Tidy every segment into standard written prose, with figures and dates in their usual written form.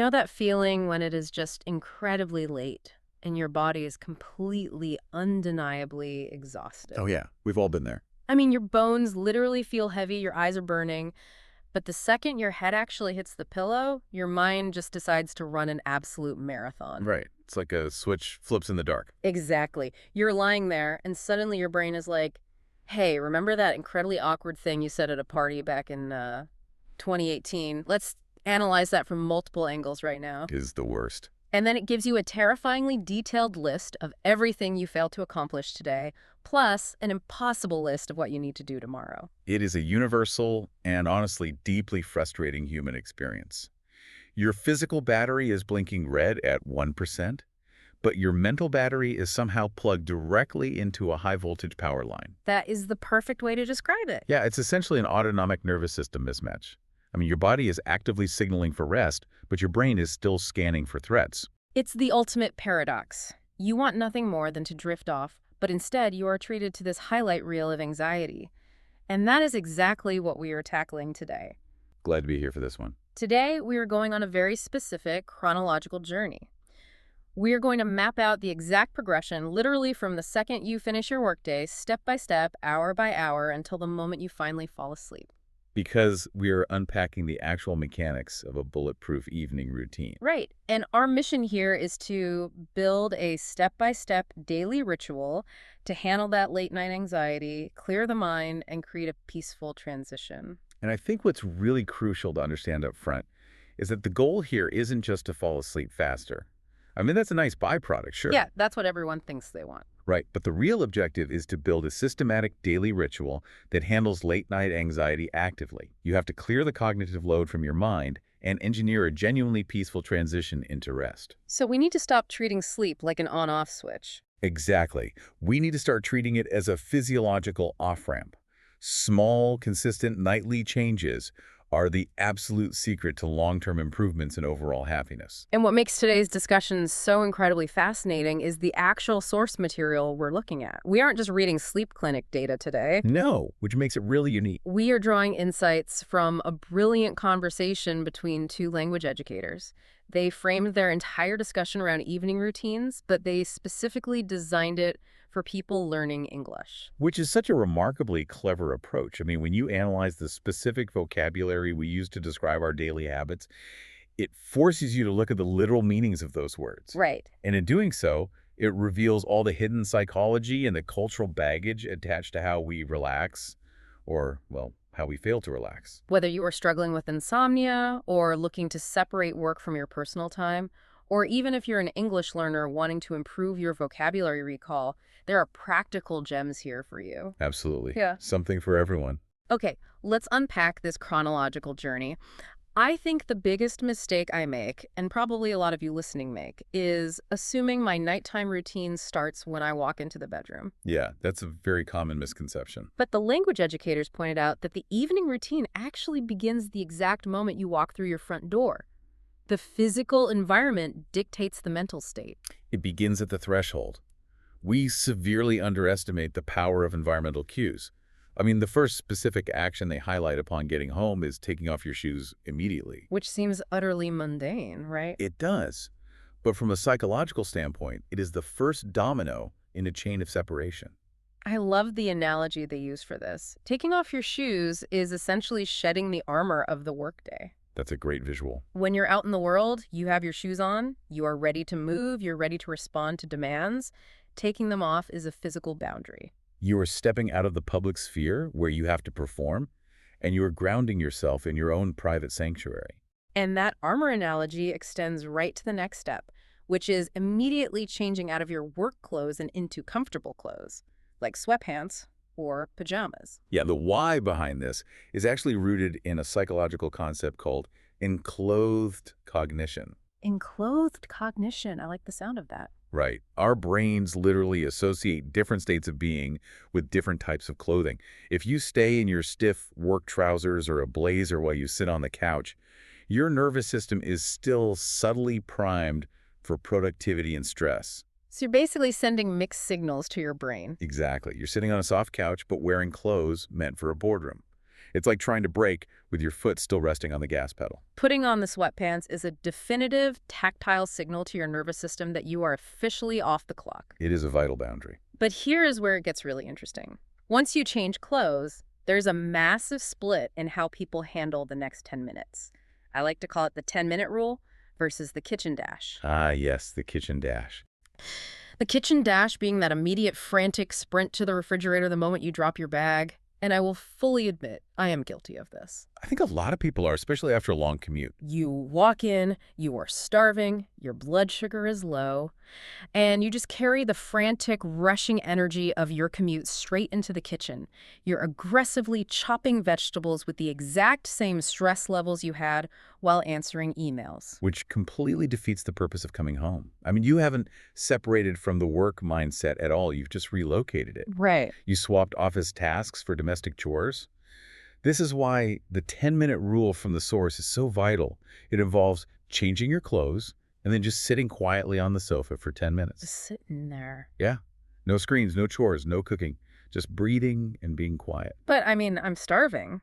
You know that feeling when it is just incredibly late and your body is completely, undeniably exhausted? Oh, yeah. We've all been there. I mean, your bones literally feel heavy, your eyes are burning, but the second your head actually hits the pillow, your mind just decides to run an absolute marathon. Right. It's like a switch flips in the dark. Exactly. You're lying there, and suddenly your brain is like, hey, remember that incredibly awkward thing you said at a party back in 2018? Let's analyze that from multiple angles right now. Is the worst. And then it gives you a terrifyingly detailed list of everything you failed to accomplish today, plus an impossible list of what you need to do tomorrow. It is a universal and honestly deeply frustrating human experience. Your physical battery is blinking red at 1%, but your mental battery is somehow plugged directly into a high-voltage power line. That is the perfect way to describe it. Yeah, it's essentially an autonomic nervous system mismatch. I mean, your body is actively signaling for rest, but your brain is still scanning for threats. It's the ultimate paradox. You want nothing more than to drift off, but instead you are treated to this highlight reel of anxiety. And that is exactly what we are tackling today. Glad to be here for this one. Today, we are going on a very specific chronological journey. We are going to map out the exact progression, literally from the second you finish your workday, step by step, hour by hour, until the moment you finally fall asleep. Because we are unpacking the actual mechanics of a bulletproof evening routine. Right. And our mission here is to build a step-by-step daily ritual to handle that late night anxiety, clear the mind, and create a peaceful transition. And I think what's really crucial to understand up front is that the goal here isn't just to fall asleep faster. I mean, that's a nice byproduct, sure. Yeah, that's what everyone thinks they want. Right, but the real objective is to build a systematic daily ritual that handles late-night anxiety actively. You have to clear the cognitive load from your mind and engineer a genuinely peaceful transition into rest. So we need to stop treating sleep like an on-off switch. Exactly. We need to start treating it as a physiological off-ramp. Small, consistent nightly changes are the absolute secret to long-term improvements in overall happiness. And what makes today's discussion so incredibly fascinating is the actual source material we're looking at. We aren't just reading sleep clinic data today. No, which makes it really unique. We are drawing insights from a brilliant conversation between two language educators. They framed their entire discussion around evening routines, but they specifically designed it for people learning English. Which is such a remarkably clever approach. I mean, when you analyze the specific vocabulary we use to describe our daily habits, it forces you to look at the literal meanings of those words. Right. And in doing so, it reveals all the hidden psychology and the cultural baggage attached to how we relax, or, well, how we fail to relax. Whether you are struggling with insomnia or looking to separate work from your personal time, or even if you're an English learner wanting to improve your vocabulary recall, there are practical gems here for you. Absolutely. Yeah. Something for everyone. Okay, let's unpack this chronological journey. I think the biggest mistake I make, and probably a lot of you listening make, is assuming my nighttime routine starts when I walk into the bedroom. Yeah, that's a very common misconception. But the language educators pointed out that the evening routine actually begins the exact moment you walk through your front door. The physical environment dictates the mental state. It begins at the threshold. We severely underestimate the power of environmental cues. I mean, the first specific action they highlight upon getting home is taking off your shoes immediately. Which seems utterly mundane, right? It does. But from a psychological standpoint, it is the first domino in a chain of separation. I love the analogy they use for this. Taking off your shoes is essentially shedding the armor of the workday. That's a great visual. When you're out in the world, you have your shoes on, you are ready to move, you're ready to respond to demands. Taking them off is a physical boundary. You are stepping out of the public sphere where you have to perform, and you are grounding yourself in your own private sanctuary. And that armor analogy extends right to the next step, which is immediately changing out of your work clothes and into comfortable clothes, like sweatpants or pajamas. Yeah, the why behind this is actually rooted in a psychological concept called enclothed cognition. Enclothed cognition. I like the sound of that. Right. Our brains literally associate different states of being with different types of clothing. If you stay in your stiff work trousers or a blazer while you sit on the couch, your nervous system is still subtly primed for productivity and stress. So you're basically sending mixed signals to your brain. Exactly. You're sitting on a soft couch but wearing clothes meant for a boardroom. It's like trying to brake with your foot still resting on the gas pedal. Putting on the sweatpants is a definitive tactile signal to your nervous system that you are officially off the clock. It is a vital boundary. But here is where it gets really interesting. Once you change clothes, there's a massive split in how people handle the next 10 minutes. I like to call it the 10-minute rule versus the kitchen dash. Ah, yes, the kitchen dash. The kitchen dash being that immediate frantic sprint to the refrigerator the moment you drop your bag. And I will fully admit, I am guilty of this. I think a lot of people are, especially after a long commute. You walk in, you are starving, your blood sugar is low, and you just carry the frantic, rushing energy of your commute straight into the kitchen. You're aggressively chopping vegetables with the exact same stress levels you had while answering emails. Which completely defeats the purpose of coming home. I mean, you haven't separated from the work mindset at all. You've just relocated it. Right. You swapped office tasks for domestic chores. This is why the 10-minute rule from the source is so vital. It involves changing your clothes and then just sitting quietly on the sofa for 10 minutes. Just sitting there. Yeah. No screens, no chores, no cooking. Just breathing and being quiet. But, I mean, I'm starving.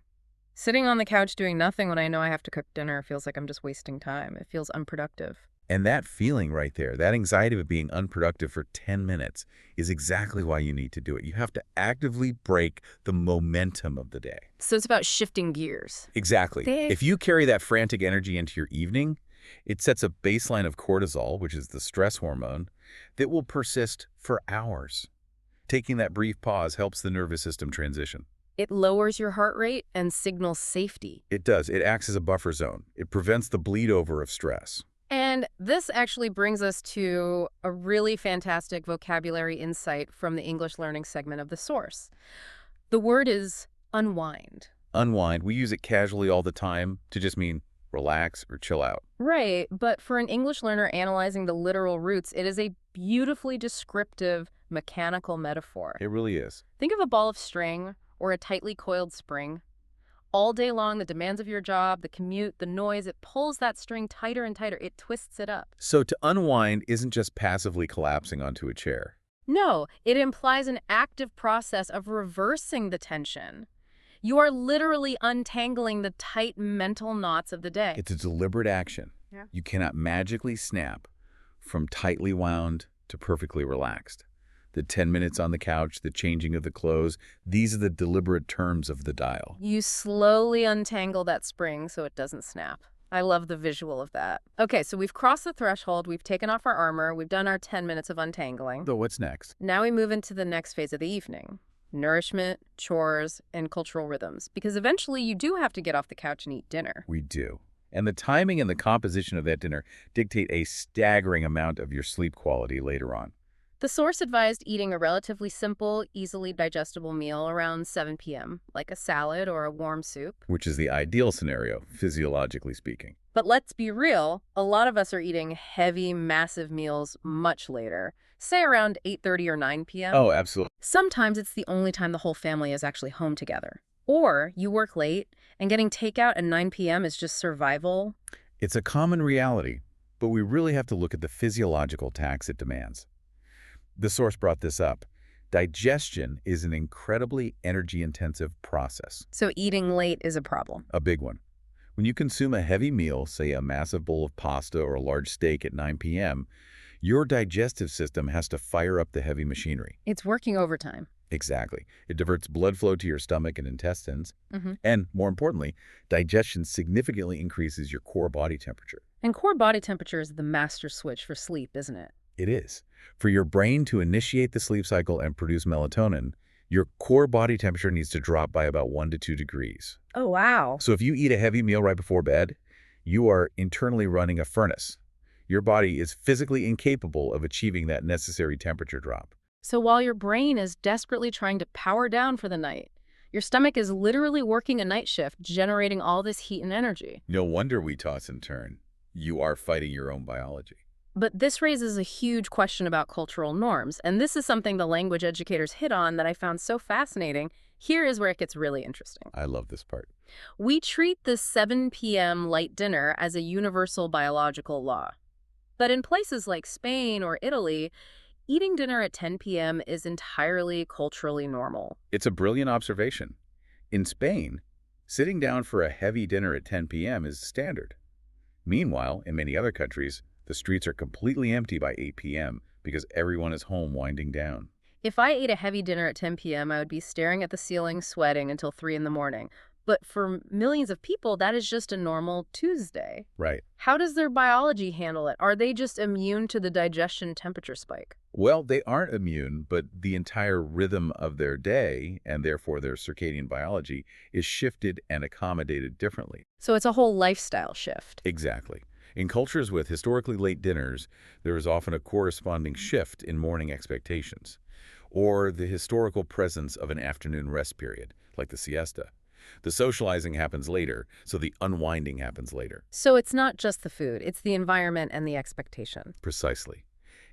Sitting on the couch doing nothing when I know I have to cook dinner feels like I'm just wasting time. It feels unproductive. And that feeling right there, that anxiety of being unproductive for 10 minutes is exactly why you need to do it. You have to actively break the momentum of the day. So it's about shifting gears. Exactly. If you carry that frantic energy into your evening, it sets a baseline of cortisol, which is the stress hormone, that will persist for hours. Taking that brief pause helps the nervous system transition. It lowers your heart rate and signals safety. It does. It acts as a buffer zone. It prevents the bleed over of stress. And this actually brings us to a really fantastic vocabulary insight from the English learning segment of the source. The word is unwind. Unwind, we use it casually all the time to just mean relax or chill out. Right, but for an English learner analyzing the literal roots, it is a beautifully descriptive mechanical metaphor. It really is. Think of a ball of string or a tightly coiled spring. All day long, the demands of your job, the commute, the noise, it pulls that string tighter and tighter. It twists it up. So to unwind isn't just passively collapsing onto a chair. No, it implies an active process of reversing the tension. You are literally untangling the tight mental knots of the day. It's a deliberate action. Yeah. You cannot magically snap from tightly wound to perfectly relaxed. The 10 minutes on the couch, the changing of the clothes, these are the deliberate terms of the dial. You slowly untangle that spring so it doesn't snap. I love the visual of that. Okay, so we've crossed the threshold, we've taken off our armor, we've done our 10 minutes of untangling. So what's next? Now we move into the next phase of the evening. Nourishment, chores, and cultural rhythms. Because eventually you do have to get off the couch and eat dinner. We do. And the timing and the composition of that dinner dictate a staggering amount of your sleep quality later on. The source advised eating a relatively simple, easily digestible meal around 7 p.m., like a salad or a warm soup. Which is the ideal scenario, physiologically speaking. But let's be real, a lot of us are eating heavy, massive meals much later, say around 8:30 or 9 p.m. Oh, absolutely. Sometimes it's the only time the whole family is actually home together. Or you work late, and getting takeout at 9 p.m. is just survival. It's a common reality, but we really have to look at the physiological tax it demands. The source brought this up. Digestion is an incredibly energy-intensive process. So eating late is a problem. A big one. When you consume a heavy meal, say a massive bowl of pasta or a large steak at 9 p.m., your digestive system has to fire up the heavy machinery. It's working overtime. Exactly. It diverts blood flow to your stomach and intestines. Mm-hmm. And more importantly, digestion significantly increases your core body temperature. And core body temperature is the master switch for sleep, isn't it? It is. For your brain to initiate the sleep cycle and produce melatonin, your core body temperature needs to drop by about 1 to 2 degrees. Oh, wow. So if you eat a heavy meal right before bed, you are internally running a furnace. Your body is physically incapable of achieving that necessary temperature drop. So while your brain is desperately trying to power down for the night, your stomach is literally working a night shift, generating all this heat and energy. No wonder we toss and turn. You are fighting your own biology. But this raises a huge question about cultural norms, and this is something the language educators hit on that I found so fascinating. Here is where it gets really interesting. I love this part. We treat the 7 p.m. light dinner as a universal biological law. But in places like Spain or Italy, eating dinner at 10 p.m. is entirely culturally normal. It's a brilliant observation. In Spain, Sitting down for a heavy dinner at 10 p.m. is standard. Meanwhile, in many other countries, the streets are completely empty by 8 p.m. because everyone is home winding down. If I ate a heavy dinner at 10 p.m., I would be staring at the ceiling, sweating until 3 in the morning. But for millions of people, that is just a normal Tuesday. Right. How does their biology handle it? Are they just immune to the digestion temperature spike? Well, they aren't immune, but the entire rhythm of their day, and therefore their circadian biology, is shifted and accommodated differently. So it's a whole lifestyle shift. Exactly. In cultures with historically late dinners, there is often a corresponding shift in morning expectations, or the historical presence of an afternoon rest period, like the siesta. The socializing happens later, so the unwinding happens later. So it's not just the food, it's the environment and the expectation. Precisely.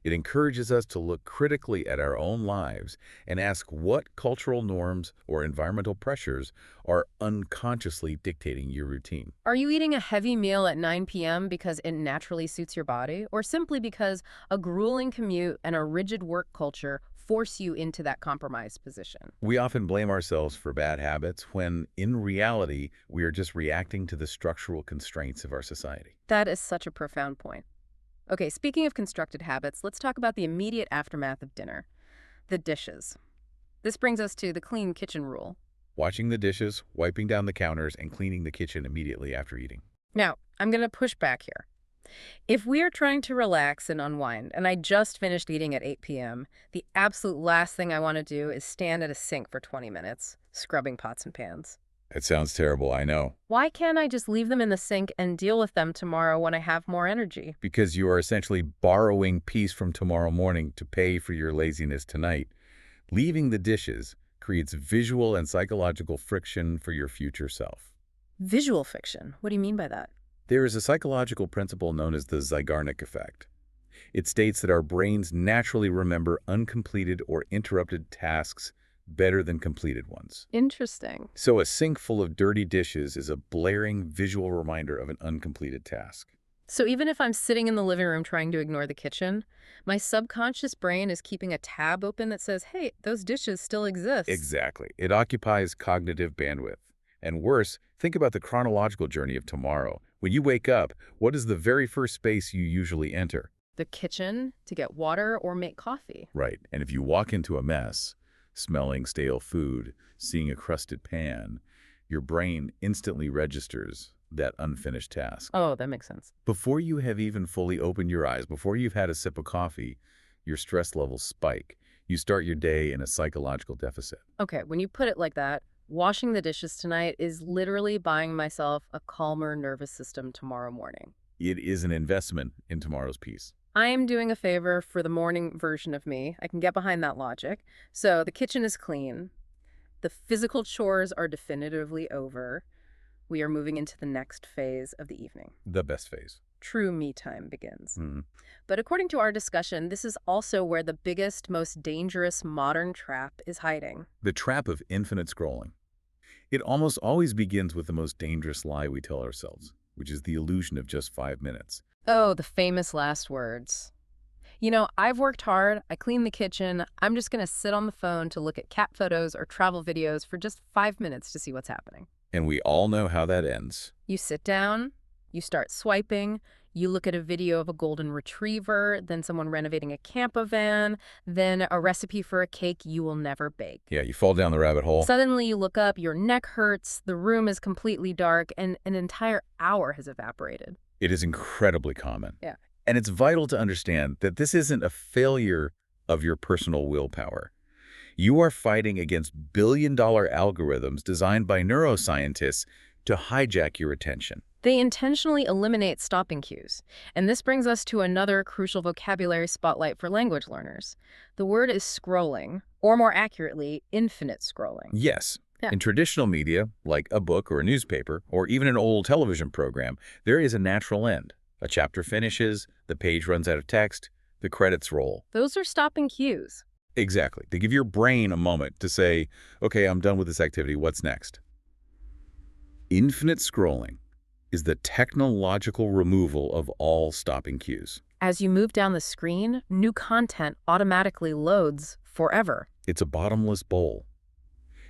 It encourages us to look critically at our own lives and ask what cultural norms or environmental pressures are unconsciously dictating your routine. Are you eating a heavy meal at 9 p.m. because it naturally suits your body, or simply because a grueling commute and a rigid work culture force you into that compromised position? We often blame ourselves for bad habits when, in reality, we are just reacting to the structural constraints of our society. That is such a profound point. Okay, speaking of constructed habits, let's talk about the immediate aftermath of dinner. The dishes. This brings us to the clean kitchen rule. Washing the dishes, wiping down the counters, and cleaning the kitchen immediately after eating. Now, I'm going to push back here. If we are trying to relax and unwind, and I just finished eating at 8 p.m., the absolute last thing I want to do is stand at a sink for 20 minutes, scrubbing pots and pans. It sounds terrible, I know. Why can't I just leave them in the sink and deal with them tomorrow when I have more energy? Because you are essentially borrowing peace from tomorrow morning to pay for your laziness tonight. Leaving the dishes creates visual and psychological friction for your future self. Visual fiction? What do you mean by that? There is a psychological principle known as the Zeigarnik effect. It states that our brains naturally remember uncompleted or interrupted tasks better than completed ones. Interesting. So a sink full of dirty dishes is a blaring visual reminder of an uncompleted task. So even if I'm sitting in the living room trying to ignore the kitchen, my subconscious brain is keeping a tab open that says, hey, those dishes still exist. Exactly. It occupies cognitive bandwidth. And worse, think about the chronological journey of tomorrow. When you wake up, what is the very first space you usually enter? The kitchen to get water or make coffee. Right. And if you walk into a mess, smelling stale food, seeing a crusted pan, your brain instantly registers that unfinished task. Oh, that makes sense. Before you have even fully opened your eyes, before you've had a sip of coffee, your stress levels spike. You start your day in a psychological deficit. Okay, when you put it like that, washing the dishes tonight is literally buying myself a calmer nervous system tomorrow morning. It is an investment in tomorrow's peace. I am doing a favor for the morning version of me. I can get behind that logic. So the kitchen is clean. The physical chores are definitively over. We are moving into the next phase of the evening. The best phase. True me time begins. Mm. But according to our discussion, this is also where the biggest, most dangerous modern trap is hiding. The trap of infinite scrolling. It almost always begins with the most dangerous lie we tell ourselves, which is the illusion of just 5 minutes. Oh, the famous last words. You know, I've worked hard, I cleaned the kitchen, I'm just going to sit on the phone to look at cat photos or travel videos for just 5 minutes to see what's happening. And we all know how that ends. You sit down, you start swiping, you look at a video of a golden retriever, then someone renovating a camper van, then a recipe for a cake you will never bake. Yeah, you fall down the rabbit hole. Suddenly you look up, your neck hurts, the room is completely dark, and an entire hour has evaporated. It is incredibly common. Yeah. And it's vital to understand that this isn't a failure of your personal willpower. You are fighting against billion-dollar algorithms designed by neuroscientists to hijack your attention. They intentionally eliminate stopping cues. And this brings us to another crucial vocabulary spotlight for language learners. The word is scrolling, or more accurately, infinite scrolling. Yes. Yeah. In traditional media, like a book or a newspaper, or even an old television program, there is a natural end. A chapter finishes, the page runs out of text, the credits roll. Those are stopping cues. Exactly. They give your brain a moment to say, okay, I'm done with this activity, what's next? Infinite scrolling is the technological removal of all stopping cues. As you move down the screen, new content automatically loads forever. It's a bottomless bowl.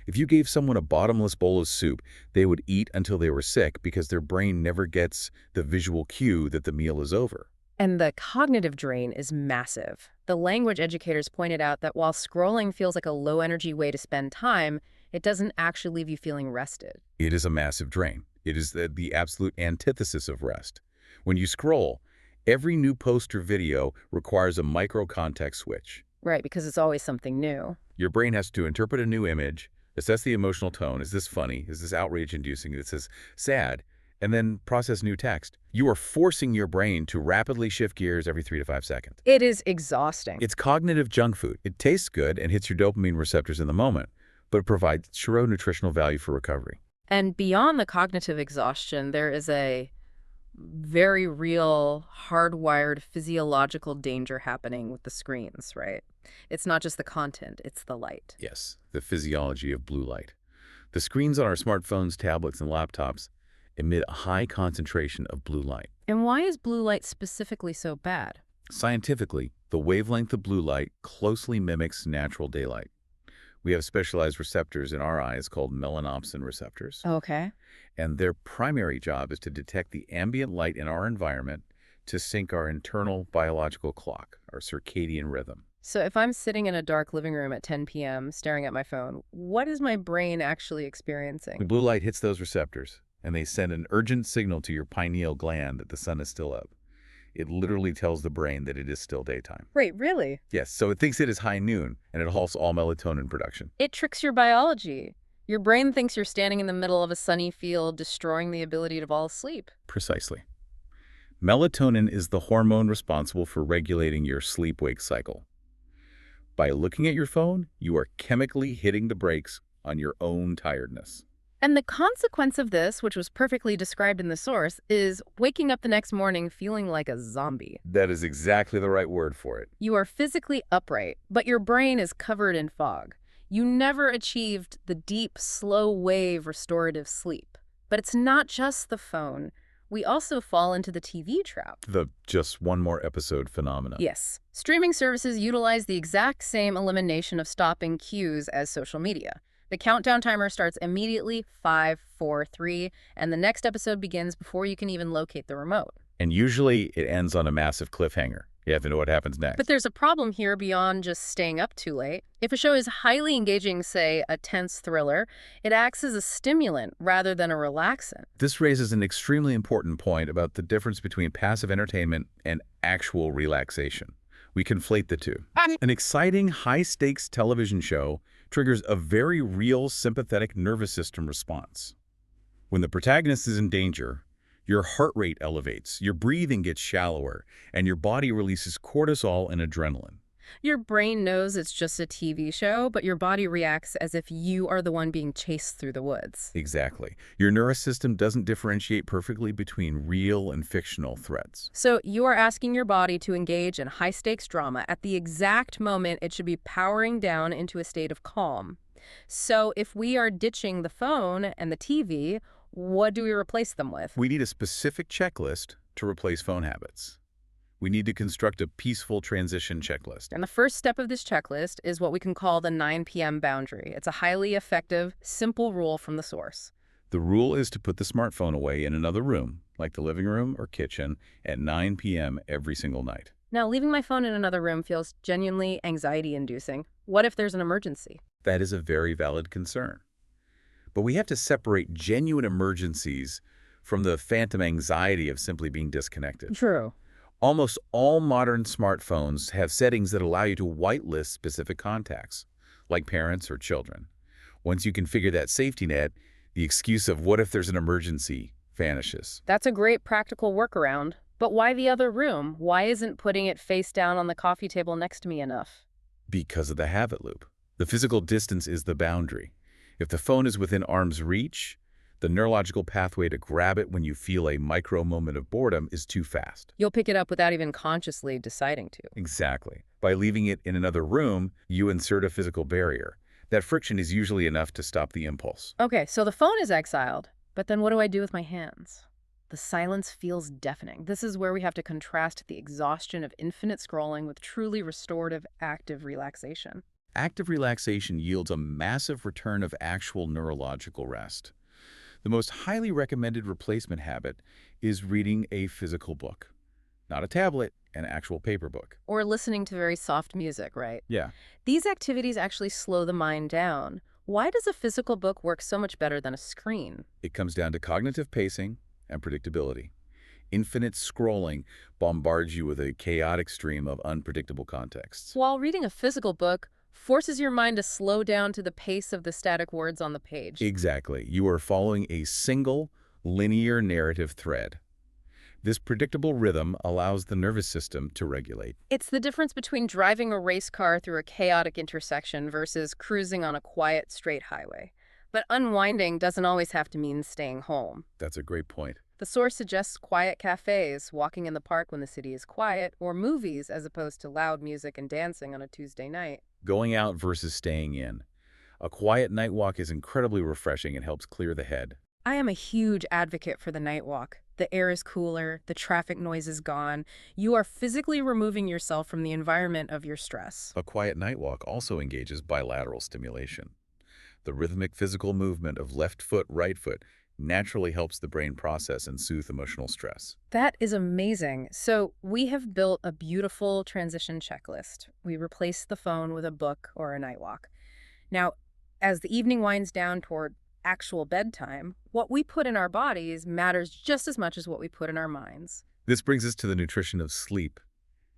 If you gave someone a bottomless bowl of soup, they would eat until they were sick because their brain never gets the visual cue that the meal is over. And the cognitive drain is massive. The language educators pointed out that while scrolling feels like a low-energy way to spend time, it doesn't actually leave you feeling rested. It is a massive drain. It is the absolute antithesis of rest. When you scroll, every new post or video requires a micro-context switch. Right, because it's always something new. Your brain has to interpret a new image, assess the emotional tone. Is this funny? Is this outrage-inducing? Is this sad? And then process new text. You are forcing your brain to rapidly shift gears every 3 to 5 seconds. It is exhausting. It's cognitive junk food. It tastes good and hits your dopamine receptors in the moment, but it provides zero nutritional value for recovery. And beyond the cognitive exhaustion, there is a very real, hardwired physiological danger happening with the screens, right? It's not just the content, it's the light. Yes, the physiology of blue light. The screens on our smartphones, tablets, and laptops emit a high concentration of blue light. And why is blue light specifically so bad? Scientifically, the wavelength of blue light closely mimics natural daylight. We have specialized receptors in our eyes called melanopsin receptors, Okay. and their primary job is to detect the ambient light in our environment to sync our internal biological clock, our circadian rhythm. So if I'm sitting in a dark living room at 10 p.m. staring at my phone, what is my brain actually experiencing? The blue light hits those receptors, and they send an urgent signal to your pineal gland that the sun is still up. It literally tells the brain that it is still daytime. Wait, really? Yes, so it thinks it is high noon, and it halts all melatonin production. It tricks your biology. Your brain thinks you're standing in the middle of a sunny field, destroying the ability to fall asleep. Precisely. Melatonin is the hormone responsible for regulating your sleep-wake cycle. By looking at your phone, you are chemically hitting the brakes on your own tiredness. And the consequence of this, which was perfectly described in the source, is waking up the next morning feeling like a zombie. That is exactly the right word for it. You are physically upright, but your brain is covered in fog. You never achieved the deep, slow wave restorative sleep. But it's not just the phone. We also fall into the TV trap. The just one more episode phenomena. Yes. Streaming services utilize the exact same elimination of stopping cues as social media. The countdown timer starts immediately, 5, 4, 3, and the next episode begins before you can even locate the remote. And usually it ends on a massive cliffhanger. You have to know what happens next. But there's a problem here beyond just staying up too late. If a show is highly engaging, say a tense thriller, it acts as a stimulant rather than a relaxant. This raises an extremely important point about the difference between passive entertainment and actual relaxation. We conflate the two. An exciting, high-stakes television show triggers a very real sympathetic nervous system response. When the protagonist is in danger, your heart rate elevates, your breathing gets shallower, and your body releases cortisol and adrenaline. Your brain knows it's just a TV show, but your body reacts as if you are the one being chased through the woods. Exactly. Your nervous system doesn't differentiate perfectly between real and fictional threats. So you are asking your body to engage in high-stakes drama at the exact moment it should be powering down into a state of calm. So if we are ditching the phone and the TV, what do we replace them with? We need a specific checklist to replace phone habits. We need to construct a peaceful transition checklist. And the first step of this checklist is what we can call the 9 p.m. boundary. It's a highly effective, simple rule from the source. The rule is to put the smartphone away in another room, like the living room or kitchen, at 9 p.m. every single night. Now, leaving my phone in another room feels genuinely anxiety-inducing. What if there's an emergency? That is a very valid concern. But we have to separate genuine emergencies from the phantom anxiety of simply being disconnected. True. Almost all modern smartphones have settings that allow you to whitelist specific contacts, like parents or children. Once you configure that safety net, the excuse of what if there's an emergency vanishes. That's a great practical workaround. But why the other room? Why isn't putting it face down on the coffee table next to me enough? Because of the habit loop. The physical distance is the boundary. If the phone is within arm's reach, the neurological pathway to grab it when you feel a micro moment of boredom is too fast. You'll pick it up without even consciously deciding to. Exactly. By leaving it in another room, you insert a physical barrier. That friction is usually enough to stop the impulse. Okay, so the phone is exiled, but then what do I do with my hands? The silence feels deafening. This is where we have to contrast the exhaustion of infinite scrolling with truly restorative, active relaxation. active relaxation yields a massive return of actual neurological rest. The most highly recommended replacement habit is reading a physical book. Not a tablet, an actual paper book. Or listening to very soft music, right? Yeah. These activities actually slow the mind down. Why does a physical book work so much better than a screen? It comes down to cognitive pacing and predictability. Infinite scrolling bombards you with a chaotic stream of unpredictable contexts. While reading a physical book forces your mind to slow down to the pace of the static words on the page. Exactly. You are following a single, linear narrative thread. This predictable rhythm allows the nervous system to regulate. It's the difference between driving a race car through a chaotic intersection versus cruising on a quiet, straight highway. But unwinding doesn't always have to mean staying home. That's a great point. The source suggests quiet cafes, walking in the park when the city is quiet, or movies as opposed to loud music and dancing on a Tuesday night. Going out versus staying in. A quiet night walk is incredibly refreshing and helps clear the head. I am a huge advocate for the night walk. The air is cooler, the traffic noise is gone. You are physically removing yourself from the environment of your stress. A quiet night walk also engages bilateral stimulation. The rhythmic physical movement of left foot, right foot naturally helps the brain process and soothe emotional stress. That is amazing. So we have built a beautiful transition checklist. We replace the phone with a book or a night walk. Now, as the evening winds down toward actual bedtime, what we put in our bodies matters just as much as what we put in our minds. This brings us to the nutrition of sleep.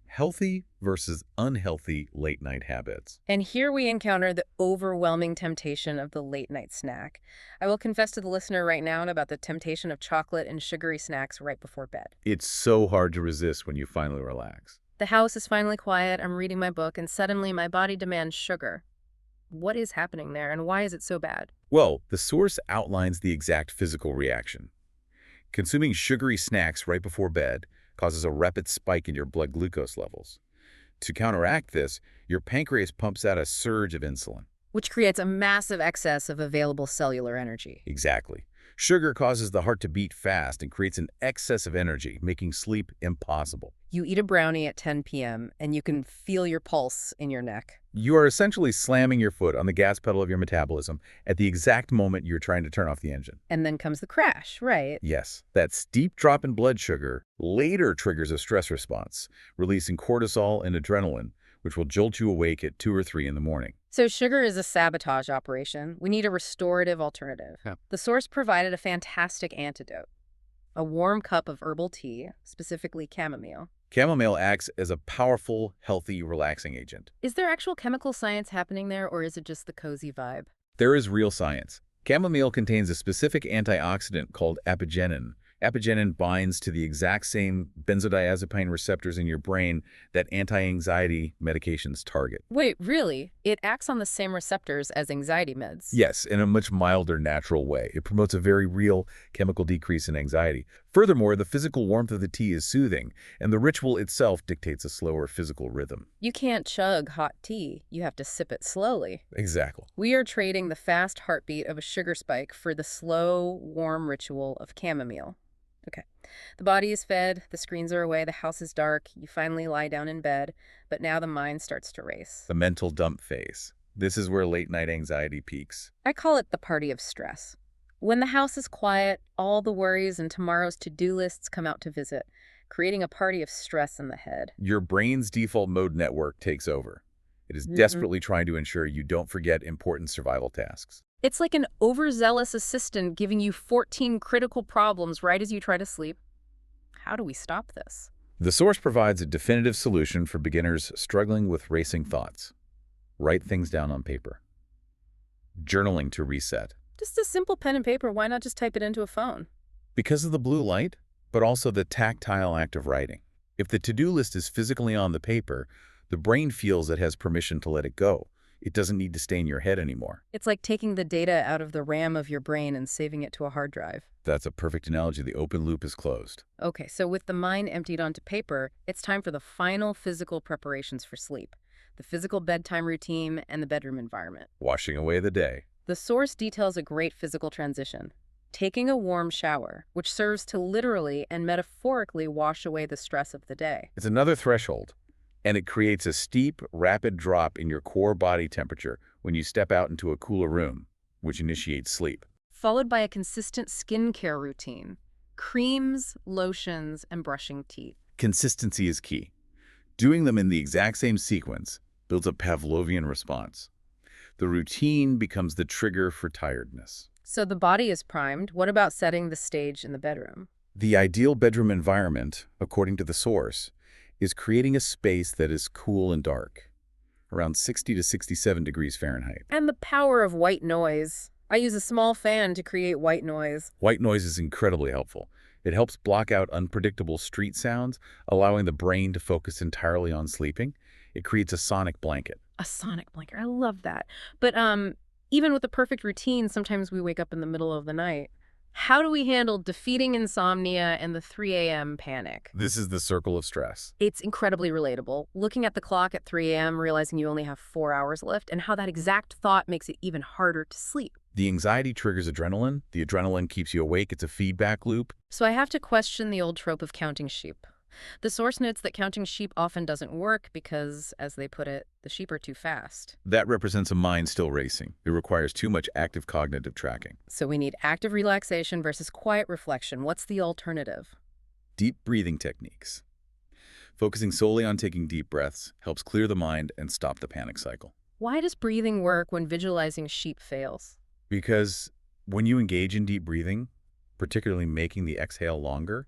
Healthy versus unhealthy late-night habits. And here we encounter the overwhelming temptation of the late-night snack. I will confess to the listener right now about the temptation of chocolate and sugary snacks right before bed. It's so hard to resist when you finally relax. The house is finally quiet, I'm reading my book, and suddenly my body demands sugar. What is happening there, and why is it so bad? Well, the source outlines the exact physical reaction. Consuming sugary snacks right before bed causes a rapid spike in your blood glucose levels. To counteract this, your pancreas pumps out a surge of insulin. Which creates a massive excess of available cellular energy. Exactly. Sugar causes the heart to beat fast and creates an excess of energy, making sleep impossible. You eat a brownie at 10 p.m., and you can feel your pulse in your neck. You are essentially slamming your foot on the gas pedal of your metabolism at the exact moment you're trying to turn off the engine. And then comes the crash, right? Yes, that steep drop in blood sugar later triggers a stress response, releasing cortisol and adrenaline, which will jolt you awake at 2 or 3 in the morning. So sugar is a sabotage operation. We need a restorative alternative. Yeah. The source provided a fantastic antidote. A warm cup of herbal tea, specifically chamomile. Chamomile acts as a powerful, healthy, relaxing agent. Is there actual chemical science happening there, or is it just the cozy vibe? There is real science. Chamomile contains a specific antioxidant called apigenin. Apigenin binds to the exact same benzodiazepine receptors in your brain that anti-anxiety medications target. Wait, really? It acts on the same receptors as anxiety meds? Yes, in a much milder, natural way. It promotes a very real chemical decrease in anxiety. Furthermore, the physical warmth of the tea is soothing, and the ritual itself dictates a slower physical rhythm. You can't chug hot tea. You have to sip it slowly. Exactly. We are trading the fast heartbeat of a sugar spike for the slow, warm ritual of chamomile. Okay. The body is fed, the screens are away, the house is dark, you finally lie down in bed, but now the mind starts to race. The mental dump phase. This is where late-night anxiety peaks. I call it the party of stress. When the house is quiet, all the worries and tomorrow's to-do lists come out to visit, creating a party of stress in the head. Your brain's default mode network takes over. It is desperately trying to ensure you don't forget important survival tasks. It's like an overzealous assistant giving you 14 critical problems right as you try to sleep. How do we stop this? The source provides a definitive solution for beginners struggling with racing thoughts. Write things down on paper. Journaling to reset. Just a simple pen and paper, why not just type it into a phone? Because of the blue light, but also the tactile act of writing. If the to-do list is physically on the paper, the brain feels it has permission to let it go. It doesn't need to stay in your head anymore. It's like taking the data out of the RAM of your brain and saving it to a hard drive. That's a perfect analogy. The open loop is closed. Okay, so with the mind emptied onto paper, it's time for the final physical preparations for sleep. The physical bedtime routine and the bedroom environment. Washing away the day. The source details a great physical transition. Taking a warm shower, which serves to literally and metaphorically wash away the stress of the day. It's another threshold. And it creates a steep, rapid drop in your core body temperature when you step out into a cooler room, which initiates sleep. Followed by a consistent skincare routine. Creams, lotions, and brushing teeth. Consistency is key. Doing them in the exact same sequence builds a Pavlovian response. The routine becomes the trigger for tiredness. So the body is primed. What about setting the stage in the bedroom? The ideal bedroom environment, according to the source, is creating a space that is cool and dark, around 60 to 67 degrees Fahrenheit. And the power of white noise. I use a small fan to create white noise. White noise is incredibly helpful. It helps block out unpredictable street sounds, allowing the brain to focus entirely on sleeping. It creates a sonic blanket. A sonic blanket. I love that. But even with the perfect routine, sometimes we wake up in the middle of the night. How do we handle defeating insomnia and the 3 a.m. panic? This is the circle of stress. It's incredibly relatable. Looking at the clock at 3 a.m., realizing you only have 4 hours left, and how that exact thought makes it even harder to sleep. The anxiety triggers adrenaline. The adrenaline keeps you awake. It's a feedback loop. So I have to question the old trope of counting sheep. The source notes that counting sheep often doesn't work because, as they put it, the sheep are too fast. That represents a mind still racing. It requires too much active cognitive tracking. So we need active relaxation versus quiet reflection. What's the alternative? Deep breathing techniques. Focusing solely on taking deep breaths helps clear the mind and stop the panic cycle. Why does breathing work when visualizing sheep fails? Because when you engage in deep breathing, particularly making the exhale longer,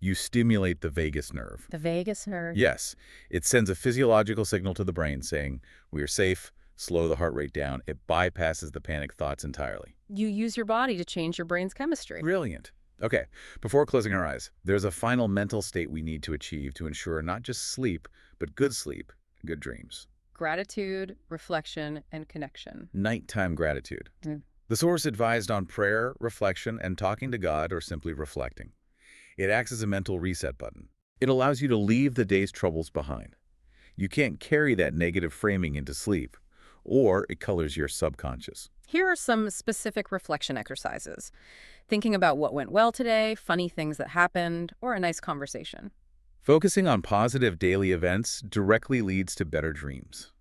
you stimulate the vagus nerve. The vagus nerve? Yes, it sends a physiological signal to the brain saying, we are safe, slow the heart rate down. It bypasses the panic thoughts entirely. You use your body to change your brain's chemistry. Brilliant. Okay, before closing our eyes, there's a final mental state we need to achieve to ensure not just sleep, but good sleep, good dreams. Gratitude, reflection, and connection. Nighttime gratitude. Mm. The source advised on prayer, reflection, and talking to God or simply reflecting. It acts as a mental reset button. It allows you to leave the day's troubles behind. You can't carry that negative framing into sleep, or it colors your subconscious. Here are some specific reflection exercises. Thinking about what went well today, funny things that happened, or a nice conversation. Focusing on positive daily events directly leads to better dreams,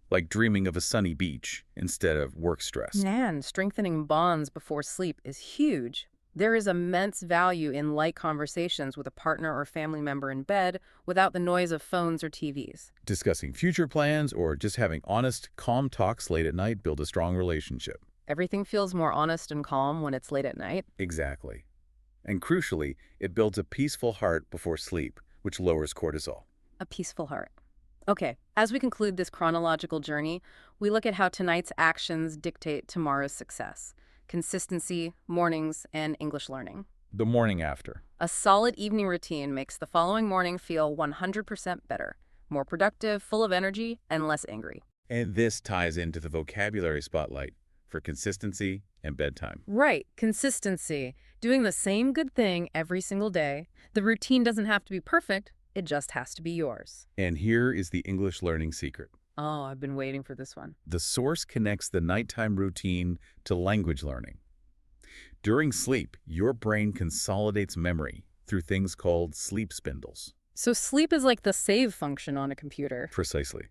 like dreaming of a sunny beach instead of work stress. And strengthening bonds before sleep is huge. There is immense value in light conversations with a partner or family member in bed without the noise of phones or TVs. Discussing future plans or just having honest, calm talks late at night build a strong relationship. Everything feels more honest and calm when it's late at night. Exactly. And crucially, it builds a peaceful heart before sleep, which lowers cortisol. A peaceful heart. Okay, as we conclude this chronological journey, we look at how tonight's actions dictate tomorrow's success. Consistency, mornings, and English learning. The morning after. A solid evening routine makes the following morning feel 100% better, more productive, full of energy, and less angry. And this ties into the vocabulary spotlight for consistency and bedtime. Right, consistency. Doing the same good thing every single day. The routine doesn't have to be perfect, it just has to be yours. And here is the English learning secret. Oh, I've been waiting for this one. The source connects the nighttime routine to language learning. During sleep, your brain consolidates memory through things called sleep spindles. So sleep is like the save function on a computer. Precisely.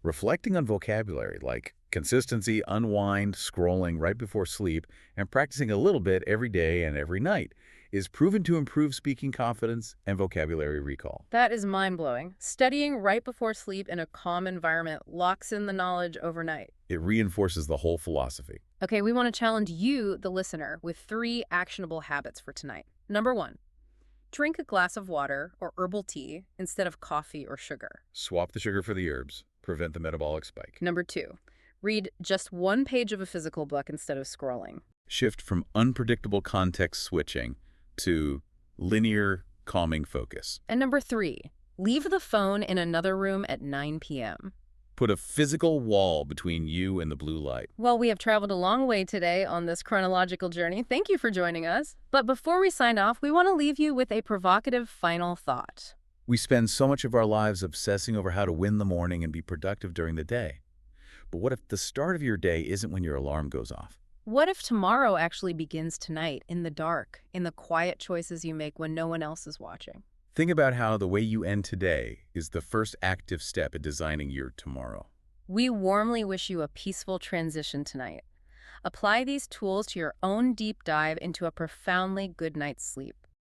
Reflecting on vocabulary like consistency, unwind, scrolling right before sleep, and practicing a little bit every day and every night is proven to improve speaking confidence and vocabulary recall. That is mind-blowing. Studying right before sleep in a calm environment locks in the knowledge overnight. It reinforces the whole philosophy. Okay, we want to challenge you, the listener, with 3 actionable habits for tonight. Number 1, drink a glass of water or herbal tea instead of coffee or sugar. Swap the sugar for the herbs. Prevent the metabolic spike. Number 2, read just 1 page of a physical book instead of scrolling. Shift from unpredictable context switching to linear, calming focus. And number 3, leave the phone in another room at 9 p.m. Put a physical wall between you and the blue light. Well, we have traveled a long way today on this chronological journey. Thank you for joining us. But before we sign off, we want to leave you with a provocative final thought. We spend so much of our lives obsessing over how to win the morning and be productive during the day. But what if the start of your day isn't when your alarm goes off? What if tomorrow actually begins tonight, in the dark, in the quiet choices you make when no one else is watching? Think about how the way you end today is the first active step in designing your tomorrow. We warmly wish you a peaceful transition tonight. Apply these tools to your own deep dive into a profoundly good night's sleep.